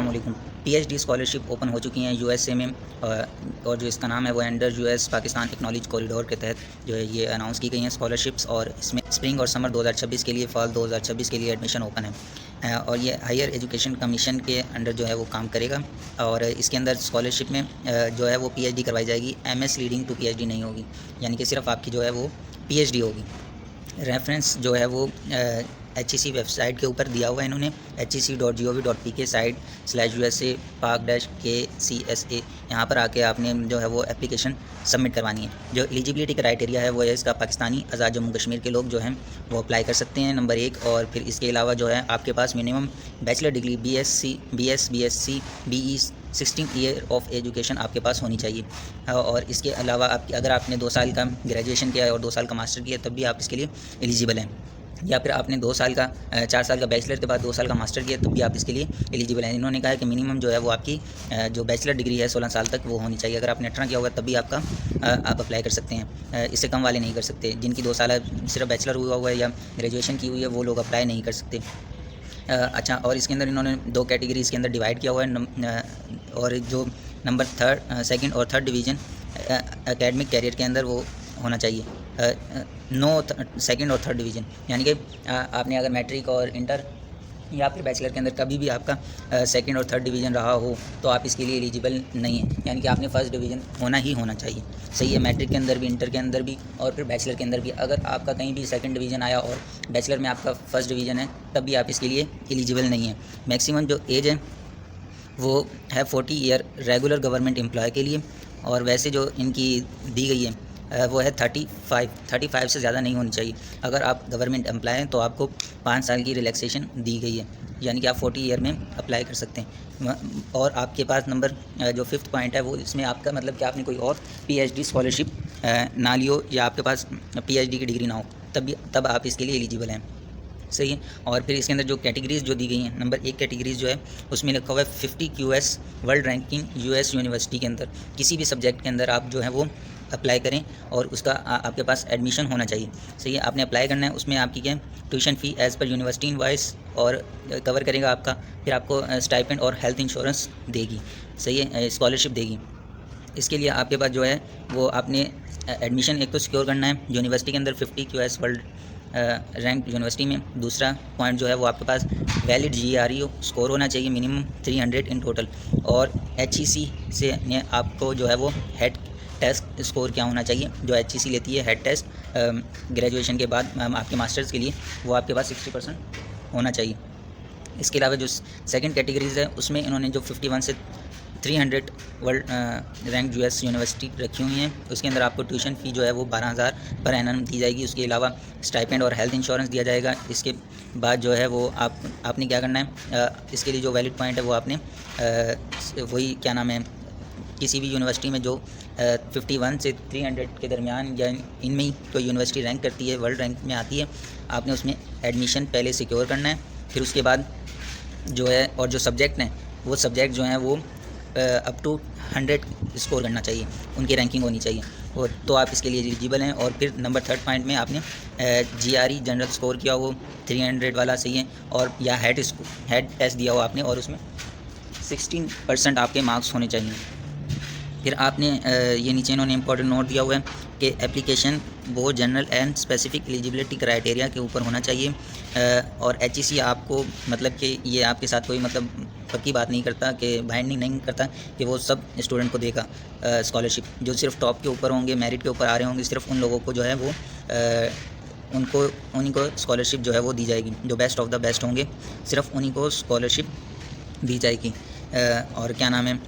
अस्सलाम वालेकुम। PhD scholarship open हो चुकी हैं यूएसए में और जो इसका नाम है वो under US Pakistan technology corridor के तहत जो है ये अनाउंस की गई हैं स्कॉलरशिप्स। और इसमें स्प्रिंग और समर 2026 के लिए, फॉल 2026 के लिए एडमिशन ओपन है और ये हायर एजुकेशन कमीशन के अंडर जो है वो काम करेगा। और इसके अंदर स्कॉलरशिप में जो है वो पीएचडी करवाई जाएगी। एमएस लीडिंग टू पीएचडी नहीं होगी, यानी कि सिर्फ आपकी जो है वो पीएचडी होगी। रेफरेंस जो है वो HEC वेबसाइट के ऊपर दिया हुआ है इन्होंने, hec.gov.pk/USA यहाँ पर आके आपने जो है वो एप्लीकेशन सबमिट करवानी है। जो एलिजिबिलिटी क्राइटेरिया है वो है इसका पाकिस्तानी आज़ाद जम्मू कश्मीर के लोग जो हैं वो अप्लाई कर सकते हैं, नंबर 1। और फिर इसके अलावा जो है आपके पास minimum bachelor degree BSc BE 16 year of education आपके पास होनी चाहिए। और इसके अलावा अगर आपने 2 साल का ग्रेजुएशन किया है और 2 साल का मास्टर किया तब भी आप इसके लिए एलिजिबल हैं, या फिर आपने 4 साल का बैचलर के बाद 2 साल का मास्टर किया तब भी आप इसके लिए एलिजिबल हैं। इन्होंने कहा है कि मिनिमम जो है वो आपकी जो बैचलर डिग्री है 16 साल तक वो होनी चाहिए। अगर आपने 18 किया हुआ तब भी आप अप्लाई कर सकते हैं, इससे कम वाले नहीं कर सकते। जिनकी 2 साल सिर्फ बैचलर हुआ है या ग्रेजुएशन की हुई है वो लोग अप्लाई नहीं कर सकते। अच्छा, और इसके अंदर इन्होंने 2 कैटेगरी इसके अंदर डिवाइड किया हुआ है और जो नंबर 2nd और 3rd डिवीज़न एकेडमिक कैरियर के अंदर वो होना चाहिए। सेकंड और 3rd डिवीज़न, यानी कि आपने अगर मैट्रिक और इंटर या फिर बैचलर के अंदर कभी भी आपका 2nd और 3rd डिवीज़न रहा हो तो आप इसके लिए एलिजिबल नहीं है, यानी कि आपने 1st डिवीज़न होना ही होना चाहिए। सही है, मैट्रिक के अंदर भी, इंटर के अंदर भी और फिर बैचलर के अंदर भी। अगर आपका कहीं भी 2nd डिवीज़न आया और बैचलर में आपका 1st डिवीज़न है तब भी आप इसके लिए एलिजिबल नहीं है। मैक्सिमम जो एज है वो है 40 ईयर रेगुलर गवर्नमेंट एम्प्लॉय के लिए, और वैसे जो इनकी दी गई है वो है 35 से ज़्यादा नहीं होनी चाहिए। अगर आप गवर्नमेंट एम्प्लॉय हैं तो आपको 5 साल की रिलैक्सेशन दी गई है, यानी कि आप 40 ईयर में अप्लाई कर सकते हैं। और आपके पास नंबर जो 5th पॉइंट है वो इसमें आपका मतलब कि आपने कोई और पीएचडी स्कॉलरशिप ना ली हो या आपके पास पीएचडी की डिग्री ना हो तब आप इसके लिए एलिजिबल हैं। सही है। और फिर इसके अंदर जो कैटेगरीज़ जो दी गई हैं, नंबर 1 कैटेगरीज़ जो है उसमें लिखा हुआ है 50 QS world ranking US university के अंदर किसी भी सब्जेक्ट के अंदर आप जो है वो अप्लाई करें और उसका आपके पास एडमिशन होना चाहिए। सही है, आपने अप्लाई करना है। उसमें आपकी क्या tuition fee as per university invoice और कवर करेगा आपका, फिर आपको स्टाइपेंड और हेल्थ इंश्योरेंस देगी। सही है, स्कॉलरशिप देगी। इसके लिए आपके पास जो है वो आपने एडमिशन एक तो सिक्योर करना है यूनिवर्सिटी के अंदर 50 QS वर्ल्ड रैंक यूनिवर्सिटी में। दूसरा पॉइंट जो है वो आपके पास वैलिड GRE स्कोर होना चाहिए, मिनिमम 300 इन टोटल। और HEC से आपको जो है वो हेड टेस्ट स्कोर क्या होना चाहिए, जो HEC लेती है हेड टेस्ट ग्रेजुएशन के बाद आपके मास्टर्स के लिए, वो आपके पास 60% होना चाहिए। इसके अलावा जो 2nd कैटेगरीज़ है उसमें इन्होंने जो 51 से 300 वर्ल्ड रैंक US यूनिवर्सिटी रखी हुई हैं, उसके अंदर आपको ट्यूशन फ़ी जो है वो 12,000 पर एनम दी जाएगी। उसके अलावा स्टाइपेंड और हेल्थ इंश्योरेंस दिया जाएगा। इसके बाद जो है वो आपने क्या करना है, इसके लिए जो वैलिड पॉइंट है वो आपने वही क्या नाम है, किसी भी यूनिवर्सिटी में जो 51 से 300 के दरमियान या इनमें ही कोई यूनिवर्सिटी रैंक करती है, वर्ल्ड रैंक में आती है, आपने उसमें एडमिशन पहले सिक्योर करना है। फिर उसके बाद जो है और जो सब्जेक्ट हैं वो सब्जेक्ट जो हैं वो अप टू 100 स्कोर करना चाहिए, उनकी रैंकिंग होनी चाहिए, और तो आप इसके लिए एलिजिबल हैं। और फिर नंबर 3rd पॉइंट में आपने GRE जनरल स्कोर किया हो 300 वाला, सही है, और या हेड टेस्ट दिया हो आपने और उसमें 16% आपके मार्क्स होने चाहिए। फिर आपने ये नीचे इन्होंने इंपॉर्टेंट नोट दिया हुआ है कि एप्लीकेशन वो general and specific eligibility criteria के ऊपर होना चाहिए। और HEC आपको मतलब कि ये आपके साथ कोई मतलब पक्की बात नहीं करता कि बाइंडिंग नहीं करता कि वो सब स्टूडेंट को देगा स्कॉलरशिप। जो सिर्फ टॉप के ऊपर होंगे, मेरिट के ऊपर आ रहे होंगे, सिर्फ उन लोगों को जो है वो उन्हीं को स्कॉलरशिप जो है वो दी जाएगी। जो बेस्ट ऑफ द बेस्ट होंगे सिर्फ उन्हीं को स्कॉलरशिप दी जाएगी। और क्या नाम है,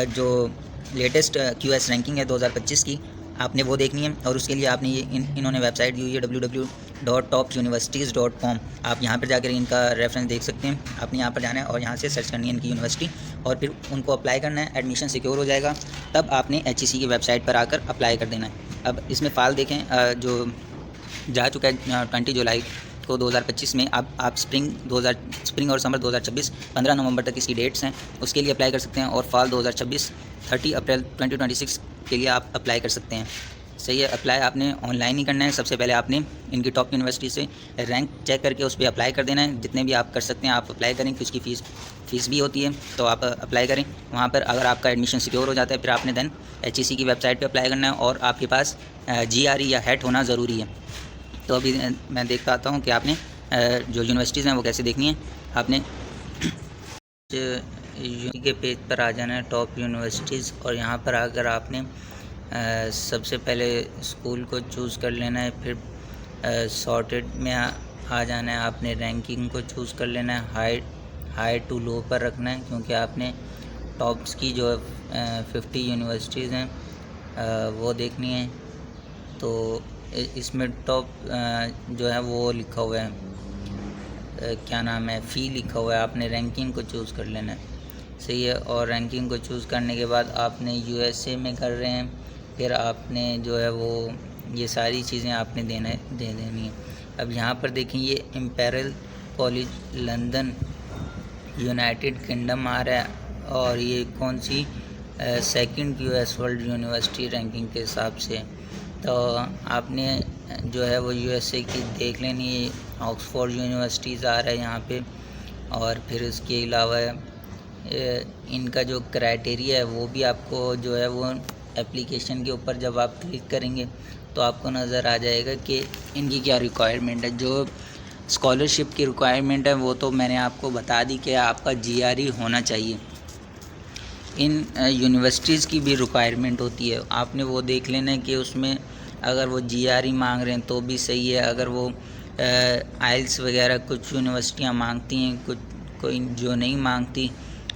जो लेटेस्ट QS रैंकिंग है 2025 की, आपने वो देखनी है। और उसके लिए आपने ये इन्होंने वेबसाइट दी हुई है www.topuniversities.com। आप यहाँ पर जाकर इनका रेफरेंस देख सकते हैं। आपने यहाँ पर जाना है और यहाँ से सर्च करनी है इनकी यूनिवर्सिटी और फिर उनको अप्लाई करना है। एडमिशन सिक्योर हो जाएगा तब आपने HEC की वेबसाइट पर आकर अप्लाई कर देना है। अब इसमें फ़ाइल देखें, जो जा चुका है 20 जुलाई को 2025 में। आप स्प्रिंग और समर 2026 15 नवंबर तक इसकी डेट्स हैं, उसके लिए अप्लाई कर सकते हैं। और फॉल 2026 30 अप्रैल 2026 के लिए आप अप्लाई कर सकते हैं। सही है। अप्लाई आपने ऑनलाइन ही करना है। सबसे पहले आपने इनकी टॉप यूनिवर्सिटी से रैंक चेक करके उस पर अप्लाई कर देना है। जितने भी आप कर सकते हैं आप अप्लाई करें, कि उसकी फ़ीस भी होती है, तो आप अप्लाई करें वहाँ पर। अगर आपका एडमिशन सिक्योर हो जाता है फिर आपने देन HEC की वेबसाइट पे अप्लाई करना है, और आपके पास GRE या HET होना ज़रूरी है। तो अभी मैं देख पाता हूँ कि आपने जो यूनिवर्सिटीज़ हैं वो कैसे देखनी है। आपने के पेज पर आ जाना है, टॉप यूनिवर्सिटीज़, और यहाँ पर आकर आपने सबसे पहले स्कूल को चूज़ कर लेना है। फिर सॉर्टेड में आ जाना है। आपने रैंकिंग को चूज़ कर लेना है, हाई टू लो पर रखना है, क्योंकि आपने टॉप्स की जो 50 यूनिवर्सिटीज़ हैं वो देखनी है। तो इसमें टॉप जो है वो लिखा हुआ है, क्या नाम है, फ़ी लिखा हुआ है। आपने रैंकिंग को चूज़ कर लेना है, सही है। और रैंकिंग को चूज़ करने के बाद आपने USA में कर रहे हैं, फिर आपने जो है वो ये सारी चीज़ें आपने दे देनी है। अब यहाँ पर देखें, ये Imperial College London United Kingdom आ रहा है, और ये कौन सी second US world university ranking के हिसाब से। तो आपने जो है वो USA की देख लेनी है। ऑक्सफोर्ड यूनिवर्सिटीज़ आ रहा है यहाँ पे, और फिर इसके अलावा इनका जो क्राइटेरिया है वो भी आपको जो है वो एप्लीकेशन के ऊपर जब आप क्लिक करेंगे तो आपको नज़र आ जाएगा कि इनकी क्या रिक्वायरमेंट है। जो स्कॉलरशिप की रिक्वायरमेंट है वो तो मैंने आपको बता दी कि आपका GRE होना चाहिए। इन यूनिवर्सिटीज़ की भी रिक्वायरमेंट होती है, आपने वो देख लेना है कि उसमें अगर वो GRE मांग रहे हैं तो भी सही है। अगर वो IELTS वगैरह कुछ यूनिवर्सिटियाँ मांगती हैं, कुछ कोई जो नहीं मांगती,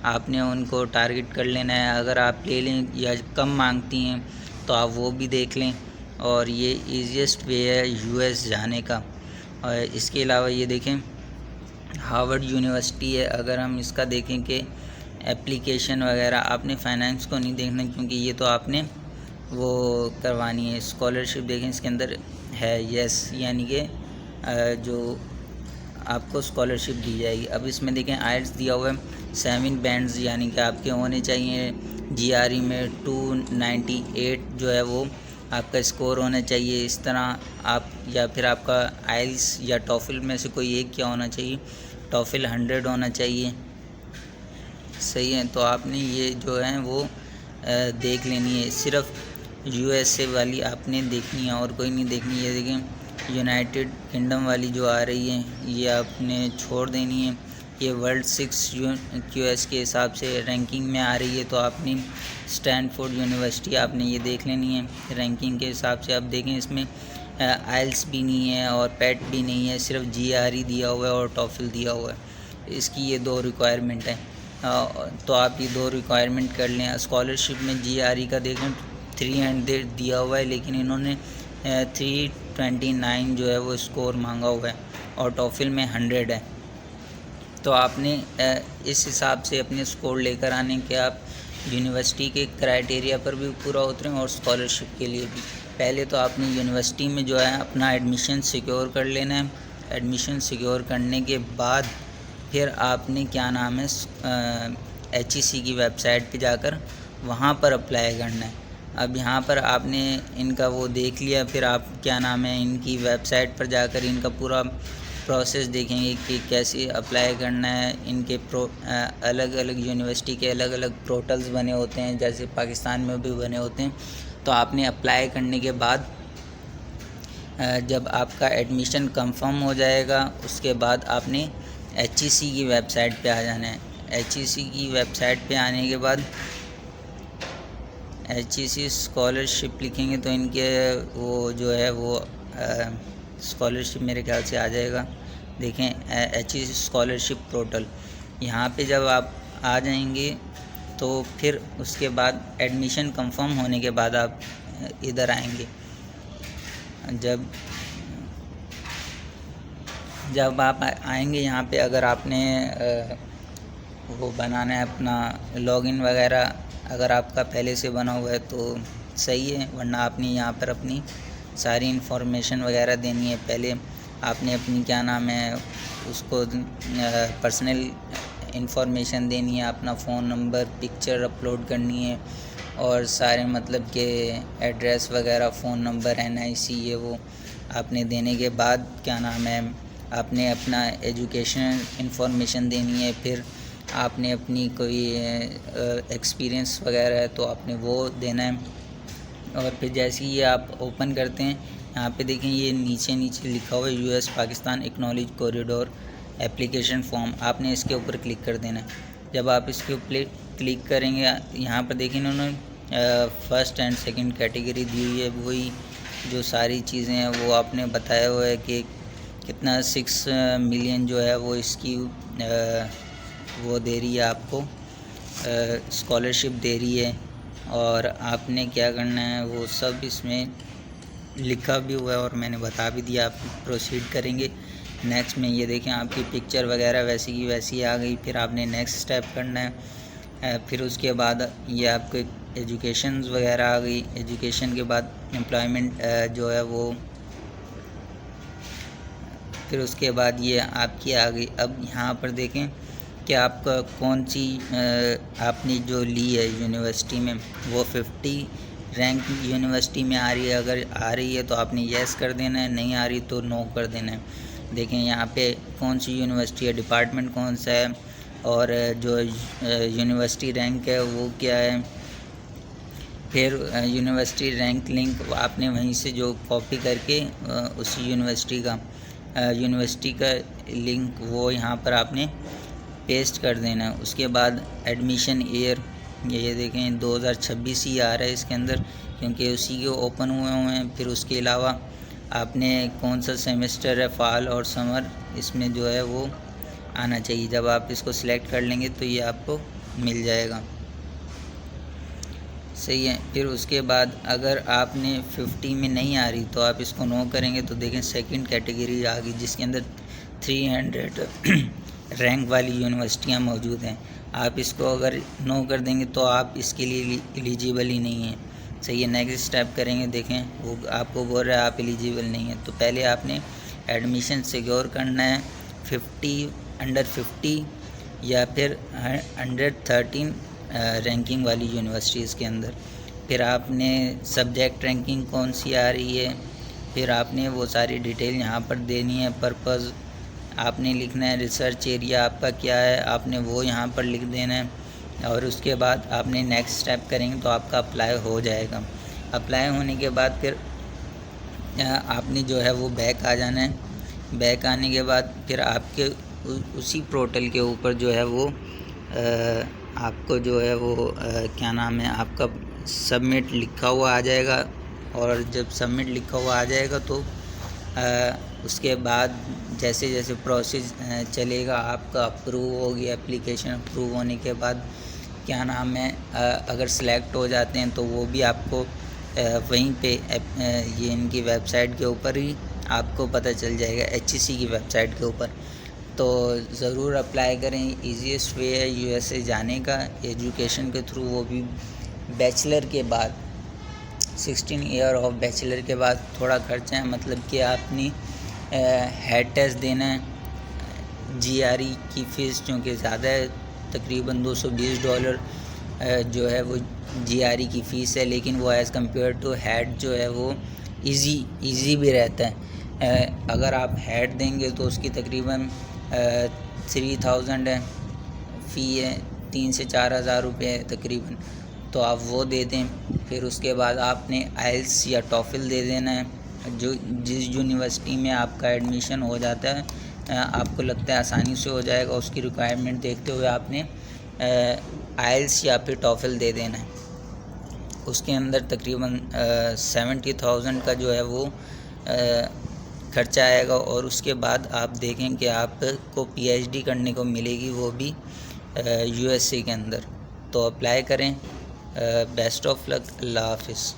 आपने उनको टारगेट कर लेना है। अगर आप ले लें या कम मांगती हैं तो आप वो भी देख लें, और ये ईजीएस्ट वे है US जाने का। और इसके अलावा ये देखें, हार्वर्ड यूनिवर्सिटी है। अगर हम इसका देखें कि एप्लीकेशन वगैरह, आपने फाइनेंस को नहीं देखना, क्योंकि ये तो आपने वो करवानी है। स्कॉलरशिप देखें, इसके अंदर है यस, यानी कि जो आपको स्कॉलरशिप दी जाएगी। अब इसमें देखें IELTS दिया हुआ है 7 बैंड्स, यानी कि आपके होने चाहिए GRE में 298 जो है वो आपका स्कोर होना चाहिए। इस तरह आप, या फिर आपका IELTS या TOEFL में से कोई एक क्या होना चाहिए, TOEFL 100 होना चाहिए, सही है। तो आपने ये जो है वो देख लेनी है। सिर्फ USA वाली आपने देखनी है और कोई नहीं देखनी है। देखें, यूनाइटेड किंगडम वाली जो आ रही है ये आपने छोड़ देनी है। ये वर्ल्ड 6 QS के हिसाब से रैंकिंग में आ रही है, तो आपने स्टैनफोर्ड यूनिवर्सिटी आपने ये देख लेनी है रैंकिंग के हिसाब से। अब देखें, इसमें IELTS भी नहीं है और PET भी नहीं है, सिर्फ GRE दिया हुआ है और TOEFL दिया हुआ है। इसकी ये 2 रिक्वायरमेंट है। तो आप ये 2 रिक्वायरमेंट कर लें। स्कॉलरशिप में GRE का देखें 300 दिया हुआ है, लेकिन इन्होंने 329 जो है वो स्कोर मांगा हुआ है, और TOEFL में 100 है। तो आपने इस हिसाब से अपने स्कोर लेकर आने के आप यूनिवर्सिटी के क्राइटेरिया पर भी पूरा उतरें और स्कॉलरशिप के लिए भी। पहले तो आपने यूनिवर्सिटी में जो है अपना एडमिशन सिक्योर कर लेना है। एडमिशन सिक्योर करने के बाद फिर आपने क्या नाम है HEC की वेबसाइट पे जाकर वहाँ पर अप्लाई करना है। अब यहाँ पर आपने इनका वो देख लिया, फिर आप क्या नाम है इनकी वेबसाइट पर जाकर इनका पूरा प्रोसेस देखेंगे कि कैसे अप्लाई करना है। इनके अलग अलग यूनिवर्सिटी के अलग अलग पोर्टल्स बने होते हैं, जैसे पाकिस्तान में भी बने होते हैं। तो आपने अप्लाई करने के बाद जब आपका एडमिशन कंफर्म हो जाएगा उसके बाद आपने HEC की वेबसाइट पे आ जाना है। HEC की वेबसाइट पे आने के बाद HEC स्कॉलरशिप लिखेंगे तो इनके वो जो है वो स्कॉलरशिप मेरे ख्याल से आ जाएगा। देखें HEC स्कॉलरशिप पोर्टल, यहाँ पे जब आप आ जाएंगे तो फिर उसके बाद एडमिशन कंफर्म होने के बाद आप इधर आएंगे। जब आप आएंगे यहाँ पे, अगर आपने वो बनाना है अपना लॉगिन वगैरह, अगर आपका पहले से बना हुआ है तो सही है, वरना आपने यहाँ पर अपनी सारी इन्फॉर्मेशन वगैरह देनी है। पहले आपने अपनी क्या नाम है उसको पर्सनल इंफॉर्मेशन देनी है, अपना फ़ोन नंबर, पिक्चर अपलोड करनी है और सारे मतलब के एड्रेस वगैरह, फ़ोन नंबर, NIC ये वो आपने देने के बाद क्या नाम है, आपने अपना एजुकेशन इंफॉर्मेशन देनी है। फिर आपने अपनी कोई एक्सपीरियंस वगैरह है तो आपने वो देना है। और फिर जैसे ही ये आप ओपन करते हैं, यहाँ पे देखें ये नीचे लिखा हुआ है US Pakistan acknowledge corridor application form, आपने इसके ऊपर क्लिक कर देना है। जब आप इसके ऊपर क्लिक करेंगे, यहाँ पर देखिए इन्होंने फर्स्ट एंड सेकंड कैटेगरी दी हुई है, वही जो सारी चीज़ें हैं वो आपने बताया हुआ है कि कितना 6 मिलियन जो है वो इसकी वो दे रही है, आपको स्कॉलरशिप दे रही है। और आपने क्या करना है वो सब इसमें लिखा भी हुआ है और मैंने बता भी दिया। आप प्रोसीड करेंगे नेक्स्ट में, ये देखें आपकी पिक्चर वगैरह वैसी की वैसी आ गई। फिर आपने नेक्स्ट स्टेप करना है। फिर उसके बाद ये आपको एजुकेशन वगैरह आ गई। एजुकेशन के बाद एम्प्लॉयमेंट जो है वो, फिर उसके बाद ये आपकी आ गई। अब यहाँ पर देखें कि आपका कौन सी आपने जो ली है यूनिवर्सिटी में, वो 50 रैंक यूनिवर्सिटी में आ रही है। अगर आ रही है तो आपने येस कर देना है, नहीं आ रही तो नो कर देना है। देखें यहाँ पे कौन सी यूनिवर्सिटी है, डिपार्टमेंट कौन सा है और जो यूनिवर्सिटी रैंक है वो क्या है। फिर यूनिवर्सिटी रैंक लिंक आपने वहीं से जो कॉपी करके उसी यूनिवर्सिटी का लिंक वो यहाँ पर आपने पेस्ट कर देना है। उसके बाद एडमिशन ईयर, ये देखें 2026 ही आ रहा है इसके अंदर, क्योंकि उसी के ओपन हुए हैं। फिर उसके अलावा आपने कौन सा सेमेस्टर है, फॉल और समर, इसमें जो है वो आना चाहिए। जब आप इसको सिलेक्ट कर लेंगे तो ये आपको मिल जाएगा, सही है। फिर उसके बाद अगर आपने 50 में नहीं आ रही तो आप इसको नो करेंगे तो देखें सेकंड कैटेगरी आ गई, जिसके अंदर 300 रैंक वाली यूनिवर्सिटियाँ मौजूद हैं। आप इसको अगर नो कर देंगे तो आप इसके लिए एलिजिबल ही नहीं हैं, सही है। नेक्स्ट स्टेप करेंगे, देखें वो आपको बोल रहा है आप एलिजिबल नहीं हैं। तो पहले आपने एडमिशन सिक्योर करना है 50 अंडर 50 या फिर 113 रैंकिंग वाली यूनिवर्सिटीज़ के अंदर। फिर आपने सब्जेक्ट रैंकिंग कौन सी आ रही है, फिर आपने वो सारी डिटेल यहाँ पर देनी है। पर्पज़ आपने लिखना है, रिसर्च एरिया आपका क्या है आपने वो यहाँ पर लिख देना है। और उसके बाद आपने नेक्स्ट स्टेप करेंगे तो आपका अप्लाई हो जाएगा। अप्लाई होने के बाद फिर आपने जो है वो बैक आ जाना है। बैक आने के बाद फिर आपके उसी पोर्टल के ऊपर जो है वो आपको जो है वो क्या नाम है, आपका सबमिट लिखा हुआ आ जाएगा। और जब सबमिट लिखा हुआ आ जाएगा तो उसके बाद जैसे जैसे प्रोसेस चलेगा, आपका अप्रूव होगी। एप्लीकेशन अप्रूव होने के बाद क्या नाम है, अगर सिलेक्ट हो जाते हैं तो वो भी आपको वहीं पे ये इनकी वेबसाइट के ऊपर ही आपको पता चल जाएगा, HEC की वेबसाइट के ऊपर। तो ज़रूर अप्लाई करें, ईजीएस्ट वे है USA जाने का एजुकेशन के थ्रू, वो भी बैचलर के बाद। 16 ईयर ऑफ बैचलर के बाद थोड़ा खर्चा है, मतलब कि आपने हेड टेस्ट देना है। GRE की फ़ीस चूँकि ज़्यादा है, तकरीबन $220 जो है वो GRE की फ़ीस है, लेकिन वो एज़ कम्पेयर टू हेड जो है वो इजी भी रहता है। अगर आप हेड देंगे तो उसकी तकरीबन 3000 है, फ़ी है 3 से 4 हज़ार रुपये है तकरीबन, तो आप वो दे दें। फिर उसके बाद आपने IELTS या TOEFL दे देना है। जो जिस यूनिवर्सिटी में आपका एडमिशन हो जाता है, आपको लगता है आसानी से हो जाएगा, उसकी रिक्वायरमेंट देखते हुए आपने IELTS या फिर TOEFL दे देना है। उसके अंदर तकरीबन 70,000 का जो है वो खर्चा आएगा। और उसके बाद आप देखें कि आपको PhD करने को मिलेगी, वो भी USA के अंदर। तो अप्लाई करें। बेस्ट ऑफ लक, अल्लाह हाफिज़।